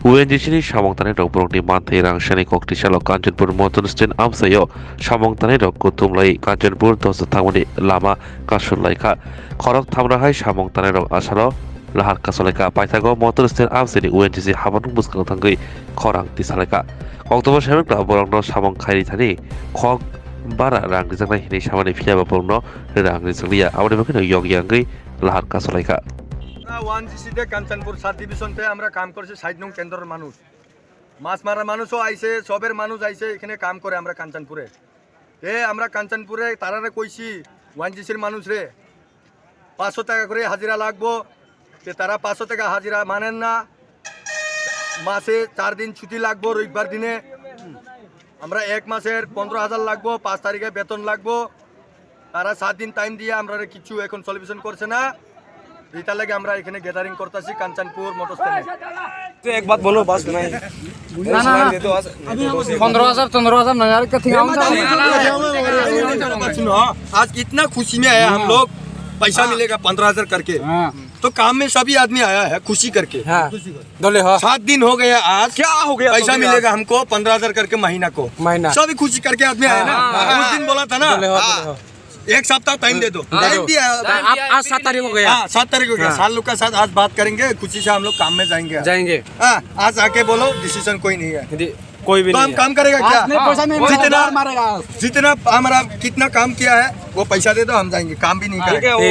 UNGCनि सामंतानै rok borokni manthai rangshani kokti salok Kanchanpur motor stand amsayo सामंतानै rok kutumlai Kanchanpur dosa thangmani lama kasurlaika khorok thamrahai सामंतानै rok asalo lahar kasolaika paithago motor stand amsani UNGC habanung buskang thangai khorang tisalaika Oktober sabekta borokno samong khairi thani khok bara rang rijangna hini samani philaba borokno rang rijanglia aboni bakino yogyangai lahar kasolaika ওয়ানজিসিতে Kanchanpur sub ডিভিশনতে আমরা কাম করছি ৬০ নং কেন্দ্রের মানুষ মাছ মারার মানুষও আইছে সবের মানুষ আইছে এখানে কাম করে আমরা কাঞ্চনপুরে আমরা কাঞ্চনপুরে তারারে কইছি ওয়ানজিসির মানুষ রে ৫০০ টাকা করে হাজিরা লাগবো তারা ৫০০ টাকা হাজিরা মানেন না মাসে 4 দিন ছুটি লাগবো রবিবার দিনে আমরা 1 মাসের ১৫,০০০ লাগবো ৫ তারিখে বেতন লাগবো তারা 7 দিন টাইম দিয়ে আমরা কিছু এখন সলিউশন করছে না এটা লাগে আমরা এখানে গ্যাদারিং করতেছি কাঞ্চনপুর মোটর স্ট্যান্ডে तो एक बात बोलो बस नहीं ना 15,000 ना यार क्या सुनो आज इतना खुशी में आया हम लोग पैसा मिलेगा 15,000 करके तो काम में सभी आदमी आया है खुशी करके 7 दिन हो गया आज क्या हो गया पैसा मिलेगा हमको 15,000 करके महीना को सभी खुशी करके आदमी आया ना उस दिन बोला था ना एक सप्ताह टाइम दे दो टाइम दिया आज 7 तारीख हो गया 7 तारीख हो गया साल लोग का साथ आज बात करेंगे खुशी से हम लोग काम में जाएंगे आज आके बोलो डिसीजन कोई नहीं है कोई भी तो हम नहीं काम करेगा क्या पैसा नहीं जितना हमारा कितना काम किया है वो पैसा दे दो हम जाएंगे काम भी नहीं करेंगे है